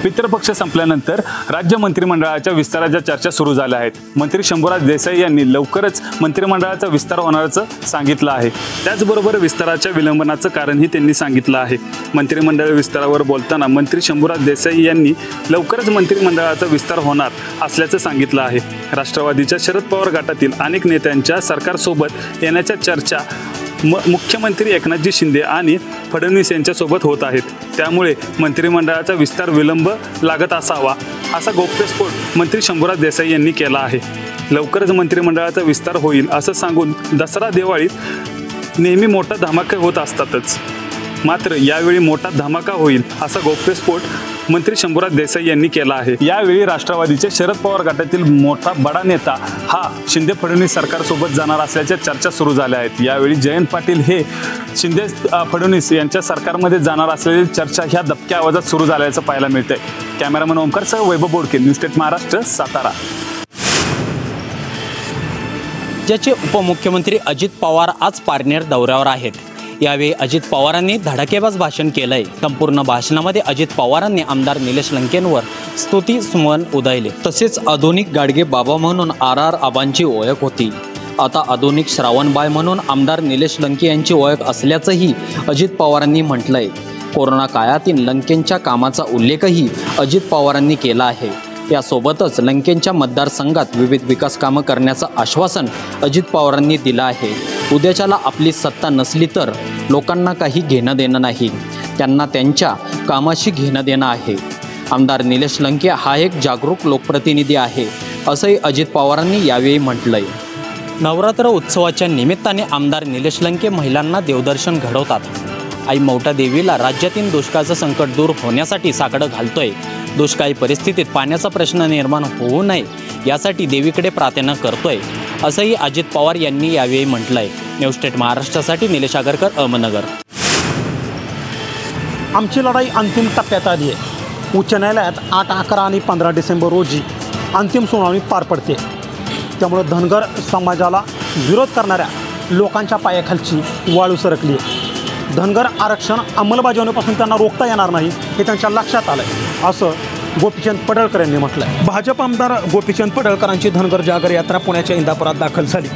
पितृपक्ष संपल्यानंतर राज्य मंत्रिमंडळाच्या विस्ताराच्या चर्चा सुरू झाल्या आहेत। मंत्री शंभूराज देसाई यांनी लवकरच मंत्रिमंडळाचा विस्तार होण्याचं सांगितलं आहे। त्याचबरोबर विस्ताराच्या विलंबनाचं कारणही त्यांनी सांगितलं आहे। मंत्रिमंडळ विस्तारावर बोलताना मंत्री शंभूराज देसाई यांनी लवकरच मंत्रिमंडळाचा विस्तार होणार असल्याचं सांगितलं आहे। राष्ट्रवादीच्या शरद पवार गटातील अनेक नेत्यांच्या सरकारसोबत येण्याच्या चर्चा मुख्यमंत्री एकनाथजी शिंदे आणि फडणवीस यांच्यासोबत होत आहेत। त्यामुळे मंत्रिमंडळाचा विस्तार विलंब लागत असावा असा गौप्यस्फोट मंत्री शंभूराज देसाई यांनी केला आहे। लवकरच मंत्रिमंडळाचा विस्तार होईल असं सांगून दसरा दिवाळीत नेहमी मोठा धमाका होत असतातच, मात्र यावेळी मोठा धमाका होईल असा गौप्यस्फोट मंत्री शंभूराज देसाई यांनी केला आहे। यावेळी राष्ट्रवादीचे शरद पवार गटातील मोठा बडा नेता हा शिंदे फडणवीस सरकारसोबत जाणार असल्याच्या चर्चा सुरू झाल्या आहेत। यावेळी जयंत पाटील हे शिंदे फडणवीस यांच्या सरकारमध्ये जाणार असलेली चर्चा ह्या दबक्या आवाजात सुरू झाल्याचं पाहायला मिळतंय। कॅमेरामन ओमकारसह वैभव बोडके, न्यूज स्टेट महाराष्ट्र, सातारा। राज्याचे उपमुख्यमंत्री अजित पवार आज पारनेर दौऱ्यावर आहेत। यावेळी अजित पवारांनी धडाकेबाज भाषण केलंय। संपूर्ण भाषणामध्ये अजित पवारांनी आमदार निलेश लंकेंवर स्तुती सुमन उधळले। तसेच आधुनिक गाडगे बाबा म्हणून RR आबांची ओळख होती, आता आधुनिक श्रावणबाळ म्हणून आमदार निलेश लंके यांची ओळख असल्याचंही अजित पवारांनी म्हटलंय। कोरोना काळातील लंकेंच्या कामाचा उल्लेखही अजित पवारांनी केला आहे। यासोबतच लंकेंच्या मतदारसंघात विविध विकास कामं करण्याचं आश्वासन अजित पवारांनी दिलं आहे। उद्याच्याला आपली सत्ता नसली तर लोकांना काही घेणं देणं नाही, त्यांना त्यांच्या कामाशी घेणं देणं आहे। आमदार निलेश लंके हा एक जागरूक लोकप्रतिनिधी आहे असंही अजित पवारांनी यावेळी म्हटलंय। नवरात्र उत्सवाच्या निमित्ताने आमदार निलेश लंके महिलांना देवदर्शन घडवतात। आई मौटा देवीला राज्यातील दुष्काळाचं संकट दूर होण्यासाठी साकडं घालतोय। दुष्काळी परिस्थितीत पाण्याचा प्रश्न निर्माण होऊ नये यासाठी देवीकडे प्रार्थना करतोय असंही अजित पवार यांनी यावेळी म्हटलंय। न्यूज स्टेट महाराष्ट्रासाठी निलेश आगरकर, अहमदनगर। आमची लढाई अंतिम टप्प्यात आली आहे। उच्च न्यायालयात 8, 11 आणि 15 डिसेंबर रोजी अंतिम सुनावणी पार पडते। त्यामुळे धनगर समाजाला विरोध करणाऱ्या लोकांच्या पायाखालची वाळू सरकली आहे। धनगर आरक्षण अंमलबजावणीपासून त्यांना रोखता येणार नाही हे त्यांच्या लक्षात आलं आहे असं गोपीचंद पडळकर यांनी म्हटलं आहे। भाजप आमदार गोपीचंद पडळकरांची धनगर जागर यात्रा पुण्याच्या इंदापुरात दाखल झाली।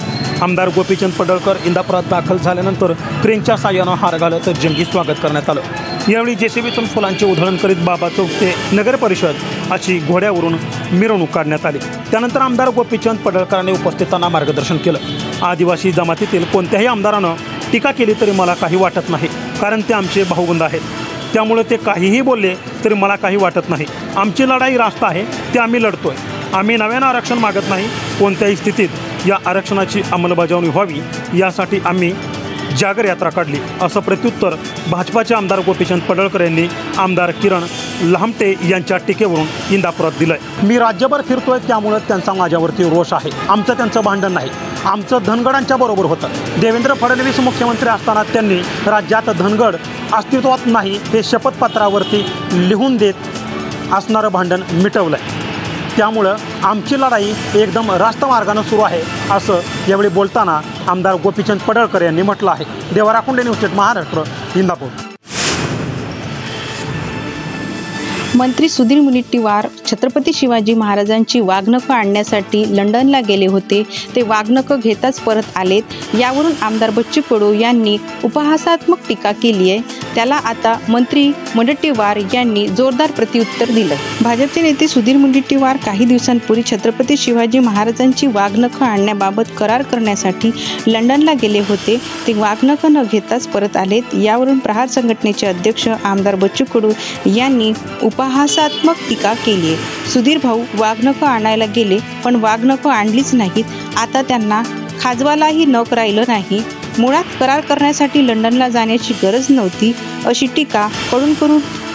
आमदार गोपीचंद पडळकर इंदापुरात दाखल झाल्यानंतर क्रेनच्या साह्यानं हार घालत जंगी स्वागत करण्यात आलं। यावेळी JCBतून फुलांचे उधळण करीत बाबा चौक ते नगर परिषद अशी घोड्यावरून मिरवणूक काढण्यात आली। त्यानंतर आमदार गोपीचंद पडळकरांनी उपस्थितांना मार्गदर्शन केलं। आदिवासी जमातीतील कोणत्याही आमदारानं टीका केली तरी मला काही वाटत नाही, कारण ते आमचे भाऊबंद आहेत। त्यामुळे ते काहीही बोलले तरी मला काही वाटत नाही। आमची लढाई रास्त आहे, ते आम्ही लढतोय। आम्ही नव्यानं आरक्षण मागत नाही। कोणत्याही स्थितीत या आरक्षणाची अंमलबजावणी व्हावी यासाठी आम्ही जागर यात्रा काढली असं प्रत्युत्तर भाजपाचे आमदार गोपीचंद पडळकर यांनी आमदार किरण लहामटे यांच्या टीकेवरून इंदापुरात दिलंय। मी राज्यभर फिरतोय, त्यामुळे त्यांचा माझ्यावरती रोष आहे। आमचं त्यांचं भांडण नाही, आमचं धनगडांच्या बरोबर होतं। देवेंद्र फडणवीस मुख्यमंत्री असताना त्यांनी राज्यात धनगड अस्तित्वात नाही हे शपथपत्रावरती लिहून देत असणारं भांडण मिटवलंय। त्यामुळं आमची लढाई एकदम रास्त मार्गानं सुरू आहे असं यावेळी बोलताना आमदार गोपीचंद पडळकर यांनी म्हटलं आहे। देवा राखुंडे, न्यूज स्टेट महाराष्ट्र, इंदापूर। मंत्री सुधीर मुनगंटीवार छत्रपती शिवाजी महाराजांची वाघनखं आणण्यासाठी लंडनला गेले होते। ते वाघनखं घेताच परत आलेत। यावरून आमदार बच्चू कडू यांनी उपहासात्मक टीका केली आहे। त्याला आता मंत्री मुनगंटीवार यांनी जोरदार प्रत्युत्तर दिलं। भाजपचे नेते सुधीर मुनगंटीवार काही दिवसांपूर्वी छत्रपती शिवाजी महाराजांची वाघनखं आणण्याबाबत करार करण्यासाठी लंडनला गेले होते। ते वाघनखं न घेताच परत आलेत। यावरून प्रहार संघटनेचे अध्यक्ष आमदार बच्चू कडू यांनी उपहासात्मक टीका केली आहे। सुधीर भाऊ वाघनखं आणायला गेले, पण वाघनखं आणलीच नाहीत। आता त्यांना खाजवालाही नख राहिलं नाही। मुळात करार करण्यासाठी लंडनला जाण्याची गरज नव्हती अशी टीका कडून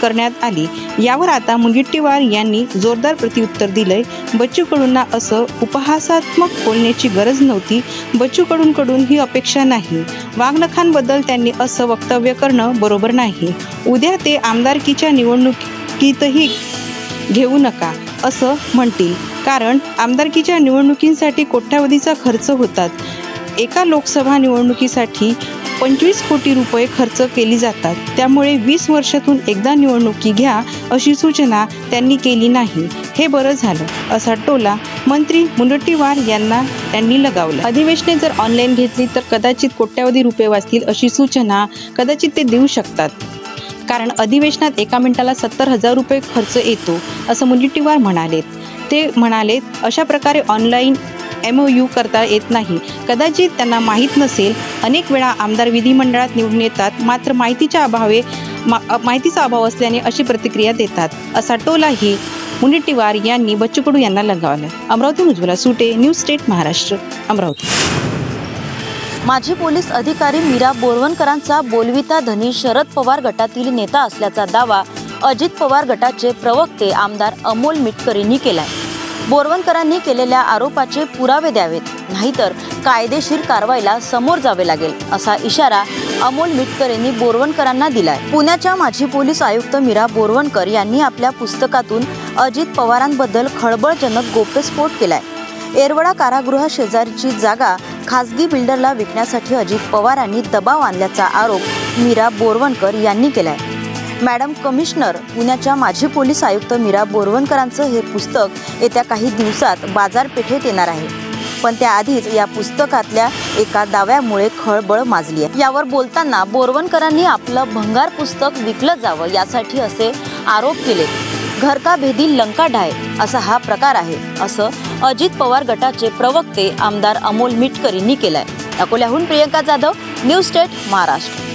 करण्यात आली। यावर आता मुनगंटीवार यांनी जोरदार प्रत्युत्तर दिलंय। बच्चू कडूंना असं उपहासात्मक बोलण्याची गरज नव्हती। बच्चू कडून ही अपेक्षा नाही। वाघनखांबद्दल त्यांनी असं वक्तव्य करणं बरोबर नाही। उद्या ते आमदारकीच्या निवडणुकीतही घेऊ नका असं म्हणतील, कारण आमदारकीच्या निवडणुकींसाठी कोट्यावधीचा खर्च होतात। एका लोकसभा निवडणुकीसाठी 25 कोटी रुपये खर्च केली जातात. त्यामुळे 20 वर्षातून एकदा निवडणुकी घ्या अशी सूचना त्यांनी केली नाही. हे बरं झालं असा टोला मंत्री मुनगंटीवार यांना त्यांनी लगावला. अधिवेशने जर ऑनलाईन घेतली तर कदाचित कोट्यावधी रुपये वाचतील अशी सूचना कदाचित ते देऊ शकतात. कारण अधिवेशनात एका मिनिटाला 70,000 रुपये खर्च येतो असं मुनगंटीवार म्हणालेत. ते म्हणालेत अशा प्रकारे ऑनलाईन MOU करता येत नाही. कदाचित त्यांना माहीत नसेल. अनेक वेळा आमदार विधिमंडळात निवडून येतात मात्र माहितीचा अभाव असल्याने अशी प्रतिक्रिया देतात असा टोलाही मुनगंटीवार यांनी बच्चू कडू यांना लगावला. अमरावती उज्ज्वला सुटे, न्यूज स्टेट महाराष्ट्र, अमरावती. माजी पोलीस अधिकारी मीरा बोरवणकरांचा बोलविता धनी शरद पवार गटातील नेता असल्याचा दावा अजित पवार गटाचे प्रवक्ते आमदार अमोल मिटकर यांनी केलाय. बोरवणकरांनी केलेल्या आरोपाचे पुरावे द्यावेत, नाहीतर कायदेशीर कारवाईला समोर जावे लागेल असा इशारा अमोल मिटकर यांनी बोरवणकरांना दिलाय. पुण्याच्या माजी पोलीस आयुक्त मीरा बोरवणकर यांनी आपल्या पुस्तकातून अजित पवारांबद्दल खळबळजनक गौप्यस्फोट केलाय. येरवडा कारागृह शेजारची जागा खासगी बिल्डरला विकण्यासाठी अजित पवारांनी दबाव आणल्याचा आरोप मीरा बोरवणकर यांनी केलाय. मॅडम कमिशनर पुण्याच्या माजी पोलीस आयुक्त मीरा बोरवणकरांचं हे पुस्तक येत्या काही दिवसात बाजारपेठेत येणार आहे. पण त्याआधीच या पुस्तकातल्या एका दाव्यामुळे खळबळ माजली आहे. यावर बोलताना बोरवणकरांनी आपलं भंगार पुस्तक विकलं जावं यासाठी असे आरोप केले. घर का भेदी लंका ढाय असा हा प्रकार आहे असं अजित पवार गटाचे प्रवक्ते आमदार अमोल मिटकर यांनी केलाय. अकोल्याहून Priyanka Jadhav, news state Maharashtra.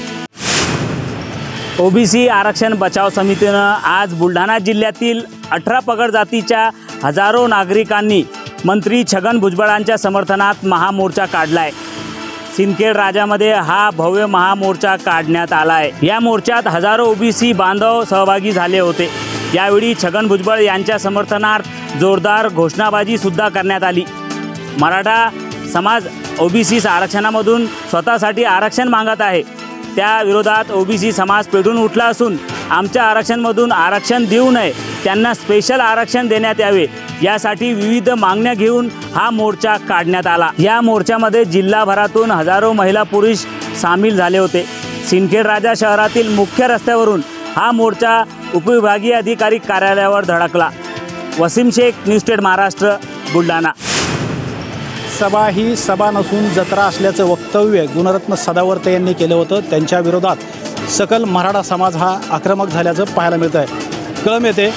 OBC आरक्षण बचाव समितीनं आज बुलढाणा जिल्ह्यातील 18 पगड जातीच्या हजारो नागरिकांनी मंत्री छगन भुजबळांच्या समर्थनात महामोर्चा काढलाय. सिंदखेड राजामध्ये हा भव्य महामोर्चा काढण्यात आलाय. या मोर्चात हजारो ओबीसी बांधव सहभागी झाले होते. यावेळी छगन भुजबळ यांच्या समर्थनार्थ जोरदार घोषणाबाजी सुद्धा करण्यात आली. मराठा समाज ओबीसी आरक्षणामधून स्वतःसाठी आरक्षण मागत आहे. त्या विरोधात ओबीसी समाज पेटून उठला असून आमच्या आरक्षणमधून आरक्षण देऊ नये, त्यांना स्पेशल आरक्षण देण्यात यावे यासाठी विविध मागण्या घेऊन हा मोर्चा काढण्यात आला. या मोर्चामध्ये जिल्हाभरातून हजारो महिला पुरुष सामील झाले होते. सिंदखेड राजा शहरातील मुख्य रस्त्यावरून हा मोर्चा उपविभागीय अधिकारी कार्यालयावर धडकला. Wasim Shaikh, news state Maharashtra, Buldhana. सभा ही सभा नसून जत्रा असल्याचं वक्तव्य गुणरत्न सदावर्ते यांनी केलं होतं. त्यांच्या विरोधात सकल मराठा समाज हा आक्रमक झाल्याचं पाहायला मिळतं आहे. कळम येथे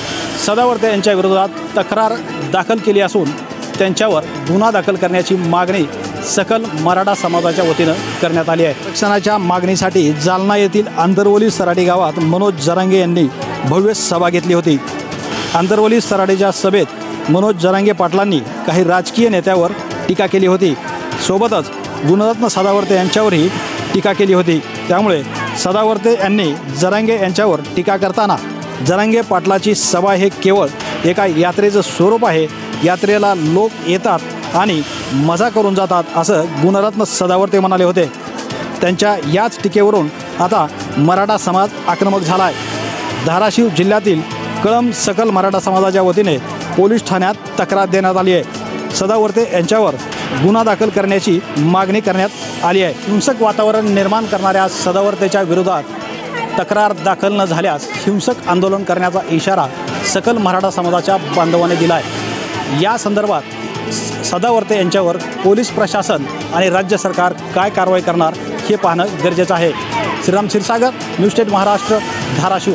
सदावर्ते यांच्या विरोधात तक्रार दाखल केली असून त्यांच्यावर गुन्हा दाखल करण्याची मागणी सकल मराठा समाजाच्या वतीनं करण्यात आली आहे. आरक्षणाच्या मागणीसाठी जालना येथील आंतरवली सराडी गावात मनोज जरांगे यांनी भव्य सभा घेतली होती. आंतरवली सराडीच्या सभेत मनोज जरांगे पाटलांनी काही राजकीय नेत्यावर टीका केली होती. सोबतच गुणरत्न सदावर्ते यांच्यावरही टीका केली होती. त्यामुळे सदावर्ते यांनी जरांगे यांच्यावर टीका करताना जरांगे पाटलाची सभा हे केवळ एका यात्रेचं स्वरूप आहे, यात्रेला लोक येतात आणि मजा करून जातात असं गुणरत्न सदावर्ते म्हणाले होते. त्यांच्या याच टीकेवरून आता मराठा समाज आक्रमक झाला आहे. धाराशिव जिल्ह्यातील कळंब सकल मराठा समाजाच्या वतीने पोलीस ठाण्यात तक्रार देण्यात आली आहे. सदावर्ते यांच्यावर गुन्हा दाखल करण्याची मागणी करण्यात आली आहे. हिंसक वातावरण निर्माण करणाऱ्या सदावर्तेच्या विरोधात तक्रार दाखल न झाल्यास हिंसक आंदोलन करण्याचा इशारा सकल मराठा समाजाच्या बांधवांनी दिला आहे. या संदर्भात सदावर्ते यांच्यावर पोलीस प्रशासन आणि राज्य सरकार काय कारवाई करणार हे पाहणं गरजेचं आहे. Shriram Kshirsagar, news state Maharashtra, Dharashiv.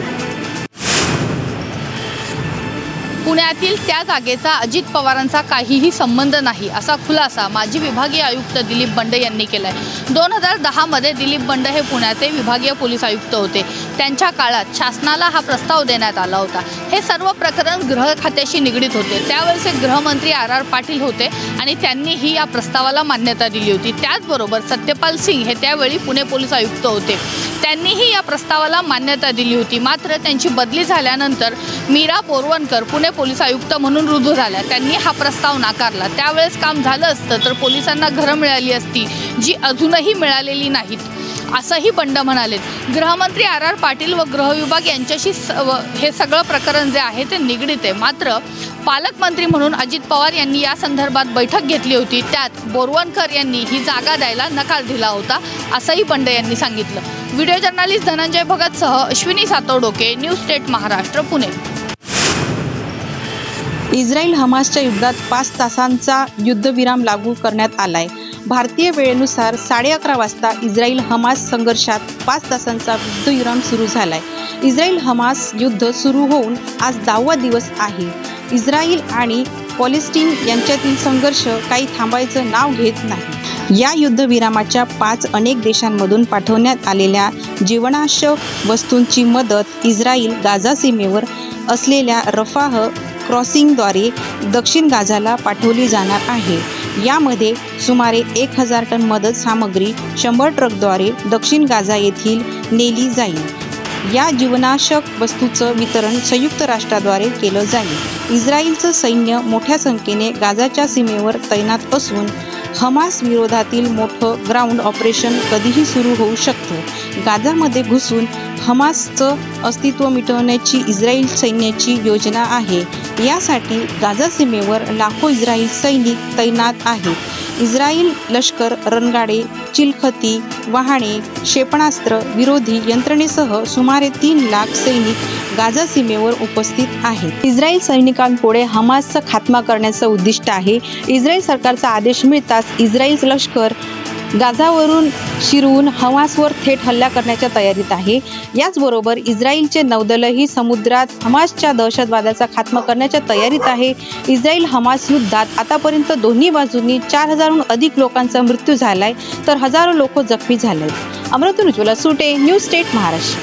पुण्यातील त्या जागेचा अजित पवारांचा काहीही संबंध नाही असा खुलासा माजी विभागीय आयुक्त दिलीप बंड यांनी केला आहे. 2010 दिलीप बंड हे पुण्याचे विभागीय पोलीस आयुक्त होते. त्यांच्या काळात शासनाला हा प्रस्ताव देण्यात आला होता. हे सर्व प्रकरण गृह खात्याशी निगडीत होते. त्यावेळेचे गृहमंत्री RR पाटील होते आणि त्यांनीही या प्रस्तावाला मान्यता दिली होती. त्याचबरोबर सत्यपाल सिंग हे त्यावेळी पुणे पोलीस आयुक्त होते. त्यांनीही या प्रस्तावाला मान्यता दिली होती. मात्र त्यांची बदली झाल्यानंतर मीरा बोरवणकर पुणे पोलीस आयुक्त म्हणून रुजू झाल्या. त्यांनी हा प्रस्ताव नाकारला. त्यावेळेस काम झालं असतं तर पोलिसांना घरं मिळाली असती, जी अजूनही मिळालेली नाहीत. असंही बंड म्हणाले. गृहमंत्री RR पाटील व गृह विभाग यांच्याशी हे सगळं प्रकरण जे आहे ते निगडीत आहे. मात्र पालकमंत्री म्हणून अजित पवार यांनी या संदर्भात बैठक घेतली होती. त्यात बोरवणकर यांनी ही जागा द्यायला नकार दिला होता असंही बंड यांनी सांगितलं. व्हिडिओ जर्नलिस्ट धनंजय भगतसह Ashwini Satavdoke, news state Maharashtra, Pune. Israel हमासच्या युद्धात 5 तासांचा युद्धविराम लागू करण्यात आलाय. भारतीय वेळेनुसार 11:30 वाजता इस्रायल हमास संघर्षात 5 तासांचा युद्धविराम सुरू झालाय. इस्रायल हमास युद्ध सुरू होऊन आज 10वा दिवस आहे. इस्रायल आणि पॅलेस्टाईन यांच्यातील संघर्ष काही थांबायचं नाव घेत नाही. या युद्धविरामाच्या 5 अनेक देशांमधून पाठवण्यात आलेल्या जीवनावश्यक वस्तूंची मदत इस्रायल गाझा सीमेवर असलेल्या रफाह क्रॉसिंगद्वारे दक्षिण गाझाला पाठवली जाणार आहे. यामध्ये सुमारे 1000 टन मदत सामग्री 100 ट्रकद्वारे दक्षिण गाझा येथील नेली जाईल. या जीवनावश्यक वस्तूचं वितरण संयुक्त राष्ट्राद्वारे केलं जाईल. इस्रायलचं सैन्य मोठ्या संख्येने गाझाच्या सीमेवर तैनात असून हमास विरोधातील मोठं ग्राउंड ऑपरेशन कधीही सुरू होऊ शकतं. गाझामध्ये घुसून हमासचं अस्तित्व मिटवण्याची इस्रायल सैन्याची योजना आहे. यासाठी गाझा सीमेवर लाखो इस्रायल सैनिक तैनात आहेत. इस्रायल लष्कर रणगाडे, चिलखती, वाहने, क्षेपणास्त्र, विरोधी यंत्रणेसह सुमारे 3 लाख सैनिक गाझा सीमेवर उपस्थित आहेत. इस्रायल सैनिकांपुढे हमासचा खात्मा करण्याचं उद्दिष्ट आहे. इस्रायल सरकारचा आदेश मिळताच इस्रायल लष्कर गाझावरून शिरून हमासवर थेट हल्ला करण्याच्या तयारीत आहे. याचबरोबर इस्रायलचे नौदलही समुद्रात हमासच्या दहशतवादाचा खात्मा करण्याच्या तयारीत आहे. इस्रायल हमास युद्धात आतापर्यंत दोन्ही बाजूंनी 4000हून अधिक लोकांचा मृत्यू झालाय तर हजारो लोक जखमी झाले. अमरावती उज्ज्वला सुटे, न्यूज स्टेट महाराष्ट्र.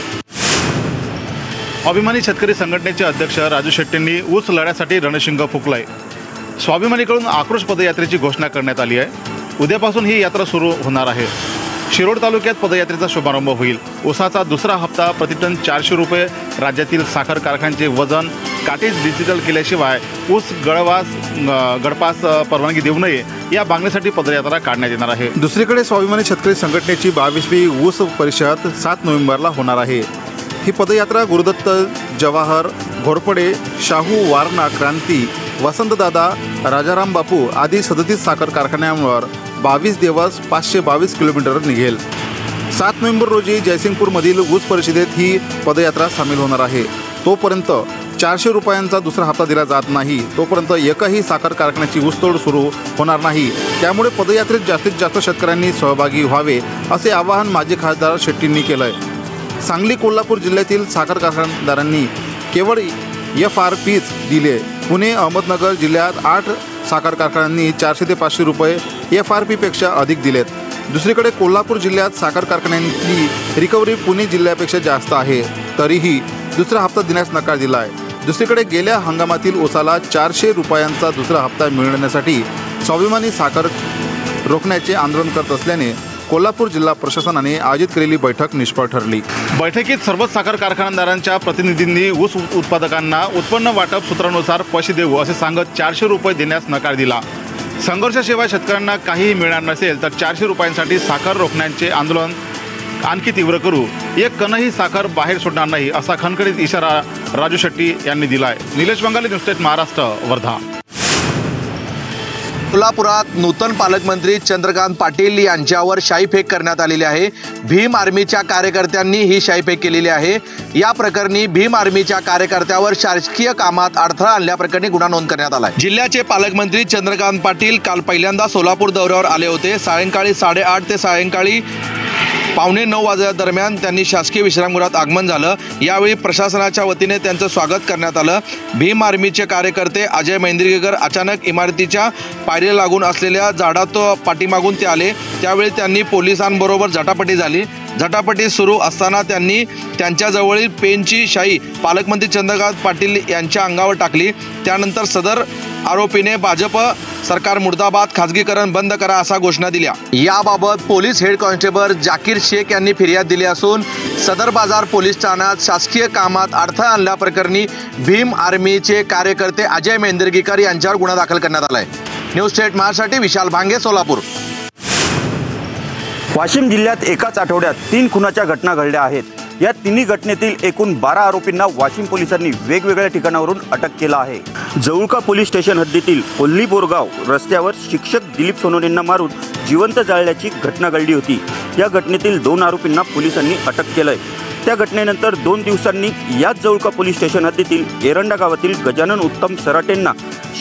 स्वाभिमानी शेतकरी संघटनेचे अध्यक्ष राजू शेट्टींनी ऊस लढ्यासाठी रणशिंग फुंकलाय. स्वाभिमानीकडून आक्रोश पदयात्रेची घोषणा करण्यात आली आहे. उद्यापासून ही यात्रा सुरू होणार आहे. शिरोड तालुक्यात पदयात्रेचा शुभारंभ होईल. ऊसाचा दुसरा हप्ता प्रतिटन 400 रुपये. राज्यातील साखर कारखान्यांचे वजन काटेज डिजिटल केल्याशिवाय ऊस गळपास परवानगी देऊ नये या मागणीसाठी पदयात्रा काढण्यात येणार आहे. दुसरीकडे स्वाभिमानी शेतकरी संघटनेची 22वी ऊस परिषद 7 नोव्हेंबरला होणार आहे. ही पदयात्रा गुरुदत्त, जवाहर, घोरपडे, शाहू, वारणा, क्रांती, वसंतदादा, राजाराम बापू आदी 37 साखर कारखान्यांवर 22 दिवस 522 किलोमीटर निघेल. 7 नोव्हेंबर रोजी जयसिंगपूरमधील ऊस परिषदेत ही पदयात्रा सामील होणार आहे. तोपर्यंत 400 रुपयांचा दुसरा हप्ता दिला जात नाही तोपर्यंत एकही साखर कारखान्याची ऊसतोड सुरू होणार नाही. त्यामुळे पदयात्रेत जास्तीत जास्त शेतकऱ्यांनी सहभागी व्हावे असे आवाहन माजी खासदार शेट्टींनी केलं आहे. सांगली, कोल्हापूर जिल्ह्यातील साखर कारखानदारांनी केवळ FRPच दिले. पुणे, अहमदनगर जिल्ह्यात 8 साखर कारखान्यांनी 400 ते 500 रुपये FRPपेक्षा अधिक दिलेत. दुसरीकडे कोल्हापूर जिल्ह्यात साखर कारखान्यांची रिकव्हरी पुणे जिल्ह्यापेक्षा जास्त आहे. तरीही दुसरा हप्ता देण्यास नकार दिला आहे. दुसरीकडे गेल्या हंगामातील ऊसाला 400 रुपयांचा दुसरा हप्ता मिळवण्यासाठी स्वाभिमानी साखर रोखण्याचे आंदोलन करत असल्याने कोल्हापूर जिल्हा प्रशासनाने आयोजित केलेली बैठक निष्फळ ठरली. बैठकीत सर्वच साखर कारखानदारांच्या प्रतिनिधींनी ऊस उत्पादकांना उत्पन्न वाटप सूत्रानुसार पैसे देऊ असे सांगत 400 रुपये देण्यास नकार दिला. संघर्षाशिवाय शेतकऱ्यांना काहीही मिळणार नसेल तर 400 रुपयांसाठी साखर रोखण्याचे आंदोलन आणखी तीव्र करू. एक कणही साखर बाहेर सोडणार नाही असा खणखणीत इशारा राजू शेट्टी यांनी दिला आहे. Nilesh Bengali, news state Maharashtra, Wardha. कोल्हापुरात नूतन पालकमंत्री चंद्रकांत पाटील यांच्यावर शाईफेक करण्यात आलेली आहे. भीम आर्मीच्या कार्यकर्त्यांनी ही शाईफेक केलेली आहे. या प्रकरणी भीम आर्मीच्या कार्यकर्त्यावर शासकीय कामात अडथळा आणल्याप्रकरणी गुन्हा नोंद करण्यात आला आहे. जिल्ह्याचे पालकमंत्री चंद्रकांत पाटील काल पहिल्यांदा सोलापूर दौऱ्यावर आले होते. सायंकाळी 8:30 ते सायंकाळी 8:45 वाजेदरम्यान त्यांनी शासकीय विश्रामगृहात आगमन झालं. यावेळी प्रशासनाच्या वतीने त्यांचं स्वागत करण्यात आलं. भीम आर्मीचे कार्यकर्ते अजय मेंद्रीकर अचानक इमारतीच्या पायरीला लागून असलेल्या झाडात पाठीमागून ते आले. त्यावेळी त्यांनी पोलिसांबरोबर झटापटी झाली. झटापटी सुरू असताना त्यांनी त्यांच्याजवळील पेनची शाई पालकमंत्री चंद्रकांत पाटील यांच्या अंगावर टाकली. त्यानंतर सदर आरोपीने भाजप सरकार मुर्दाबाद, खाजगीकरण बंद करा असा घोषणा दिल्या. याबाबत police head constable Zakir Shaikh यांनी फिर्याद दिली असून सदर बाजार पोलीस ठाण्यात शासकीय कामात अडथळा आणल्याप्रकरणी भीम आर्मीचे कार्यकर्ते अजय मेंद्रगीकर यांच्यावर गुन्हा दाखल करण्यात आला आहे. न्यूज स्टेट महाराष्ट्रासाठी विशाल भांगे, सोलापूर. वाशिम जिल्ह्यात एकाच आठवड्यात 3 खुनाच्या घटना घडल्या आहेत. या तिन्ही घटनेतील एकूण 12 आरोपींना वाशिम पोलिसांनी वेगवेगळ्या ठिकाणावरून अटक केला आहे. जवळका पोलीस स्टेशन हद्दीतील कोल्ही बोरगाव रस्त्यावर शिक्षक दिलीप सोनवणेंना मारून जिवंत जाळल्याची घटना घडली होती. या घटनेतील 2 आरोपींना पोलिसांनी अटक केलंय. त्या घटनेनंतर 2 दिवसांनी याच जवळका पोलीस स्टेशन हद्दीतील एरंडा गावातील गजानन उत्तम सराटेंना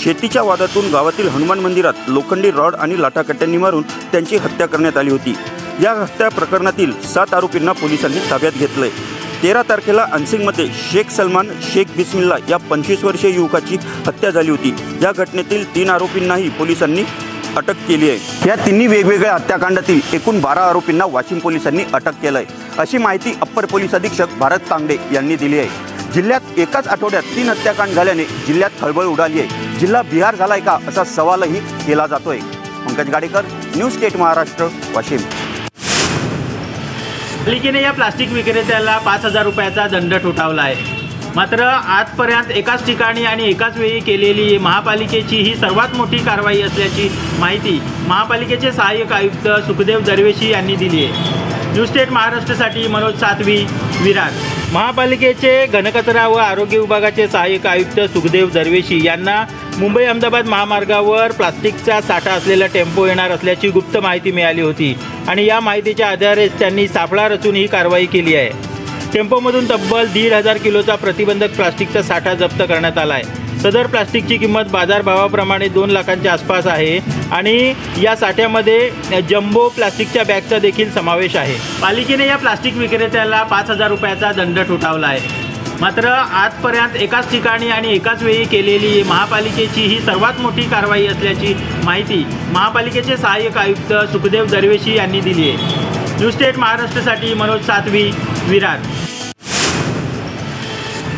शेतीच्या वादातून गावातील हनुमान मंदिरात लोखंडी रॉड आणि लाठाकट्ट्यांनी मारून त्यांची हत्या करण्यात आली होती. या हत्या प्रकरणातील 7 आरोपींना पोलिसांनी ताब्यात घेतलंय. 13 तारखेला अन्सिंगमध्ये शेख सलमान शेख बिस्मिल्ला या 25 वर्षीय युवकाची हत्या झाली होती. या घटनेतील 3 आरोपींनाही पोलिसांनी अटक केली आहे. या तिन्ही वेगवेगळ्या हत्याकांडातील एकूण 12 आरोपींना वाशिम पोलिसांनी अटक केलंय, अशी माहिती अप्पर पोलीस अधीक्षक भारत तांगडे यांनी दिली आहे. जिल्ह्यात एकाच आठवड्यात 3 हत्याकांड झाल्याने जिल्ह्यात खळबळ उडाली आहे. जिल्हा बिहार झालाय का असा सवालही केला जातोय. Pankaj Gadekar, news state Maharashtra, Washim. पालिकेने या प्लास्टिक विक्रेत्याला 5,000 रुपयाचा दंड ठोठावला आहे. मात्र आजपर्यंत एकाच ठिकाणी आणि एकाच वेळी केलेली महापालिकेची ही सर्वात मोठी कारवाई असल्याची माहिती महापालिकेचे सहाय्यक आयुक्त सुखदेव दरवेशी यांनी दिली आहे. न्यूज स्टेट महाराष्ट्रासाठी मनोज सातवी, विरार. महापालिकेचे घनकचरा व आरोग्य विभागाचे सहाय्यक आयुक्त सुखदेव दरवेशी यांना मुंबई अहमदाबाद महामार्गावर प्लास्टिकचा साठा असलेला टेम्पो येणार असल्याची गुप्त माहिती मिळाली होती आणि या माहितीच्या आधारेच त्यांनी सापळा रचून ही कारवाई केली आहे. टेम्पोमधून तब्बल 1,500 किलोचा प्रतिबंधक प्लास्टिकचा साठा जप्त करण्यात आला आहे. सदर प्लास्टिकची किंमत बाजारभावाप्रमाणे 2 लाखांच्या आसपास आहे आणि या साठ्यामध्ये जम्बो प्लास्टिकच्या बॅगचा देखील समावेश आहे. पालिकेने या प्लास्टिक विक्रेत्याला 5,000 रुपयाचा दंड ठोठावला आहे. मात्र आजपर्यंत एकाच ठिकाणी आणि एकाच वेळी केलेली महापालिकेची ही सर्वात मोठी कारवाई असल्याची माहिती महापालिकेचे सहाय्यक आयुक्त सुखदेव दरवेशी यांनी दिली आहे. न्यूज स्टेट महाराष्ट्रासाठी मनोज सातवी, विरार.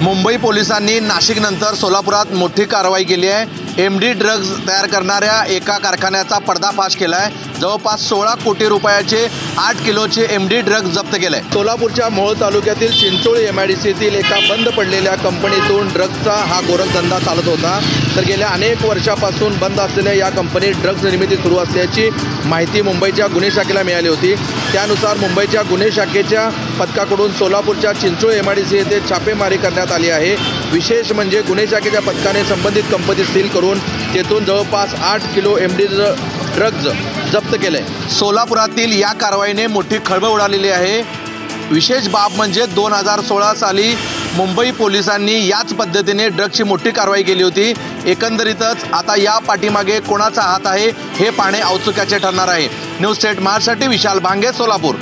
मुंबई पोलिसांनी नाशिकनंतर सोलापुरात मोठी कारवाई केली आहे. MD ड्रग्ज तयार करणाऱ्या एका कारखान्याचा पर्दाफाश केला आहे. जवळपास 16 कोटी रुपयाचे 8 किलोचे MD ड्रग्ज जप्त केले. सोलापूरच्या मोहोळ तालुक्यातील चिंचोळी MIDCतील एका बंद पडलेल्या कंपनीतून ड्रग्जचा हा गोरखधंदा चालत होता. तर गेल्या अनेक वर्षापासून बंद असलेल्या या कंपनीत ड्रग्ज निर्मिती सुरू असल्याची माहिती मुंबईच्या गुन्हे शाखेला मिळाली होती. त्यानुसार मुंबईच्या गुन्हे शाखेच्या पथकाकडून सोलापूरच्या चिंचोळी MIDC येथे छापेमारी करण्यात आली आहे. विशेष म्हणजे गुन्हे शाखेच्या पथकाने संबंधित कंपनी सील करून तेथून जवळपास 8 किलो MD ड्रग्ज जप्त केले. सोलापुरातील या कारवाईने मोठी खळबळ उडालेली आहे. विशेष बाब म्हणजे 2016 साली मुंबई पोलिसांनी याच पद्धतीने ड्रग्जची मोठी कारवाई केली होती. एकंदरीतच आता या पाठीमागे कोणाचा हात आहे हे पाहणे औत्सुक्याचे ठरणार आहे. न्यूज स्टेट महाराष्ट्रासाठी विशाल भांगे, सोलापूर.